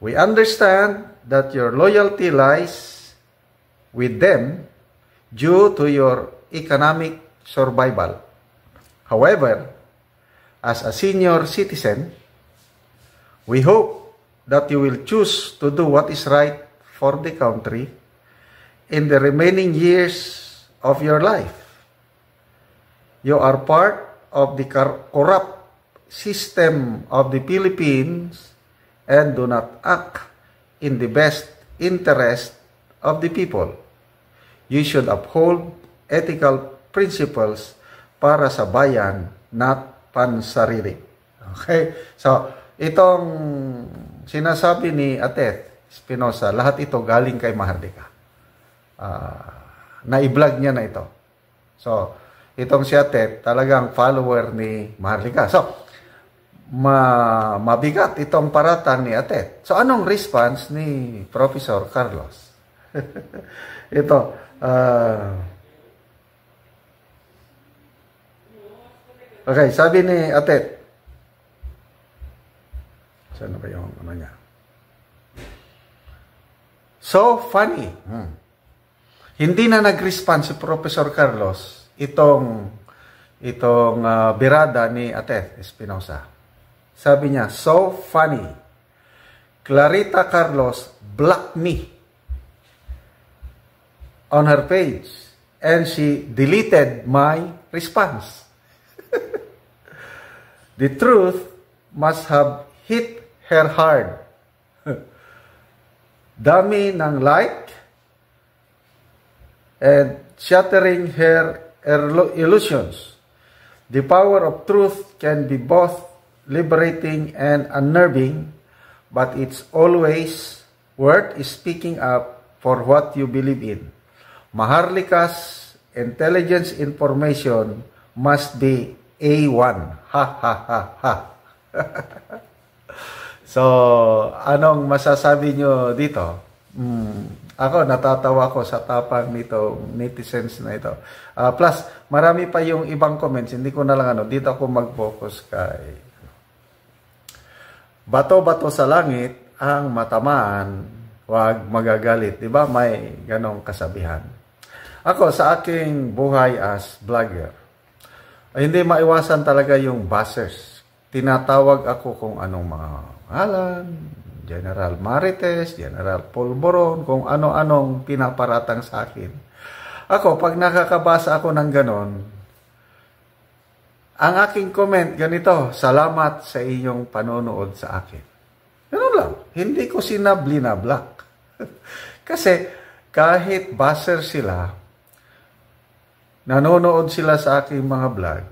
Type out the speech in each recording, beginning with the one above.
We understand that your loyalty lies with them due to your economic survival. However, as a senior citizen, we hope that you will choose to do what is right for the country in the remaining years of your life. You are part of the corrupt system of the Philippines and do not act in the best interest of the people. You should uphold ethical principles para sa bayan, not pansarili. Okay? So, itong sinasabi ni Atet Espinosa, lahat ito galing kay Maharlika. Na-i-vlog niya na ito. So, itong si Atet, talagang follower ni Maharlika. So, mabigat itong paratang ni Atet. So, anong response ni Professor Carlos? Ito, okay, sabi ni Atet, saan ba yung ano niya? So funny. Hindi na nag-respond si Professor Carlos itong birada ni Atet Espinosa. Sabi niya, so funny. Clarita Carlos blocked me on her page and she deleted my response. The truth must have hit her hard. Dami ng like and shattering her illusions. The power of truth can be both liberating and unnerving, but it's always worth speaking up for what you believe in. Maharlika's intelligence information must be A1. Ha ha ha ha. So, anong masasabi nyo dito? Ako, natatawa ko sa tapang nito, netizens na ito. Plus, marami pa yung ibang comments. Hindi ko na lang dito ako mag-focus kay bato-bato sa langit ang matamaan, wag magagalit. Diba? May ganong kasabihan. Ako, sa aking buhay as vlogger, hindi maiwasan talaga yung buzzers. Tinatawag ako kung anong mga ngalan, General Marites, General Polvoron, kung ano-anong pinaparatang sa akin. Ako, pag nakakabasa ako ng ganon, ang aking comment, ganito, salamat sa iyong panonood sa akin. Ganun lang. Hindi ko sinabli na black. Kasi, kahit buzzer sila, nanonood sila sa aking mga vlog,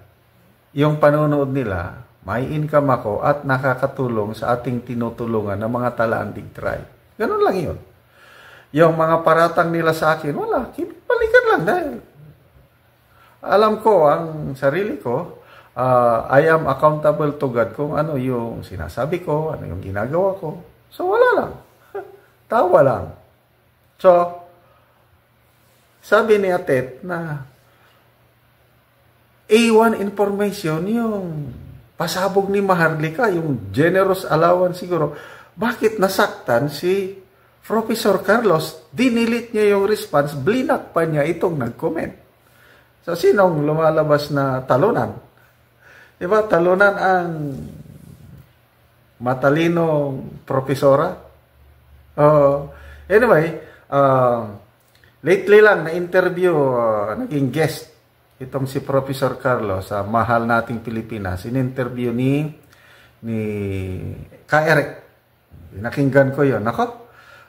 yung panonood nila, may income ako at nakakatulong sa ating tinutulungan ng mga Talanding tribe. Ganun lang yun. Yung mga paratang nila sa akin, wala, balikan lang dahil alam ko ang sarili ko, I am accountable to God kung ano yung sinasabi ko, ano yung ginagawa ko. So, wala lang. Tawa lang. So, sabi ni Atet na A1 information yung pasabog ni Maharlika, yung generous allowance siguro. Bakit nasaktan si Professor Carlos? Dinilit niya yung response, blinak pa niya itong nag-comment. So, sinong lumalabas na talunan? Diba, talunan ang matalinong profesora. Anyway, lately lang na-interview, naging guest itong si Professor Carlos sa Mahal Nating Pilipinas. In-interview ni Ka Eric. Nakinggan ko yun. Ako,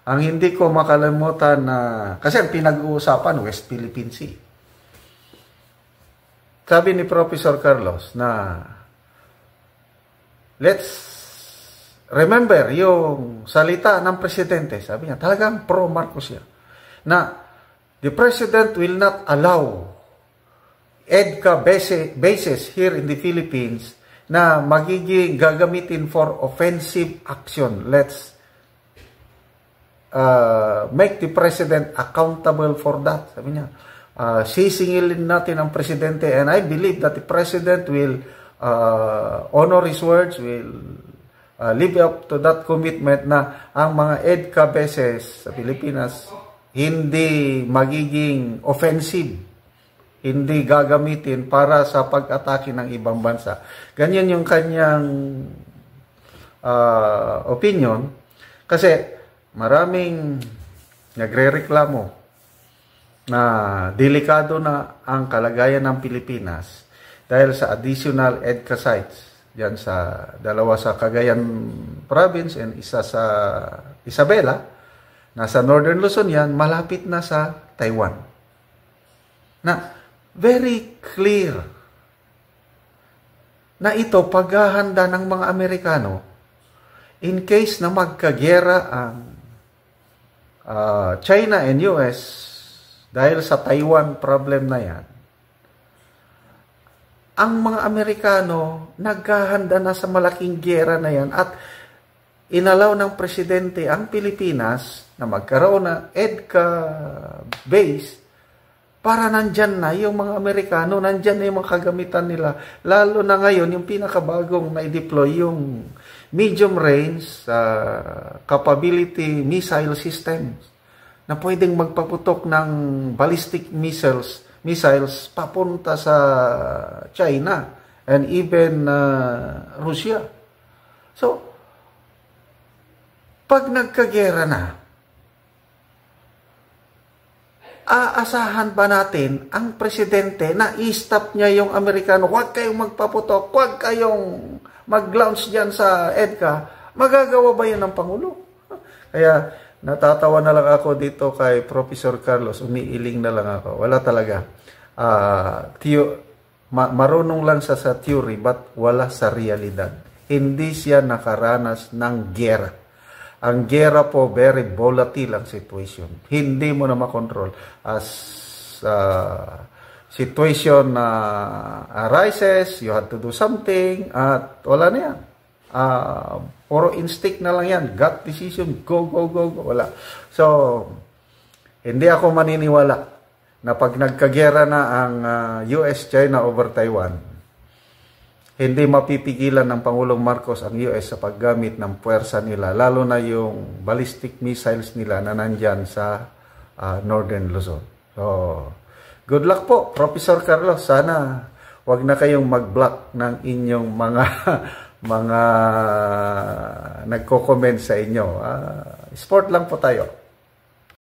ang hindi ko makalimutan na, kasi ang pinag-uusapan, West Philippine Sea. Sabi ni Professor Carlos na let's remember yung salita ng presidente. Sabi niya, talagang pro-Marcos siya. Na the president will not allow EDCA bases here in the Philippines na magiging gagamitin for offensive action. Let's make the president accountable for that. Sabi niya, sisingilin natin ang presidente, and I believe that the president will honor his words, will live up to that commitment na ang mga EDCA bases sa Pilipinas hindi magiging offensive, hindi gagamitin para sa pag-atake ng ibang bansa. Ganyan yung kanyang opinion kasi maraming nagrereklamo na delikado na ang kalagayan ng Pilipinas dahil sa additional EDCA sites diyan sa dalawa sa Cagayan province and isa sa Isabela, nasa Northern Luzon yan, malapit na sa Taiwan. Na very clear na ito paghahanda ng mga Amerikano in case na magkagera ang China and US dahil sa Taiwan problem na yan. Ang mga Amerikano naghahanda na sa malaking gera na yan at inalaw ng presidente ang Pilipinas na magkaroon ng EDCA base para nandyan na yung mga Amerikano, nandyan na yung mga kagamitan nila. Lalo na ngayon, yung pinakabagong na-deploy, yung medium range capability missile systems na pwedeng magpaputok ng ballistic missiles papunta sa China and even Russia. So, pag nagkagera na, aasahan ba natin ang presidente na i-stop niya yung Amerikano, huwag kayong magpaputok, huwag kayong mag-launch dyan sa EDCA? Magagawa ba yan ng Pangulo? Kaya natatawa na lang ako dito kay Professor Carlos, umiiling na lang ako. Wala talaga. Marunong lang sa theory but wala sa realidad. Hindi siya nakaranas ng gera. Ang gera po, very volatile ang situation. Hindi mo na makontrol. As situation arises, you have to do something, at wala na yan. Puro instinct na lang yan. Gut decision, go, go, go, go. Wala. So, hindi ako maniniwala na pag nagkagera na ang US-China over Taiwan, hindi mapipigilan ng Pangulong Marcos ang US sa paggamit ng puwersa nila, lalo na yung ballistic missiles nila na nandyan sa Northern Luzon. So, good luck po, Professor Carlos. Sana wag na kayong mag-block ng inyong mga nagko-comment sa inyo. Sport lang po tayo.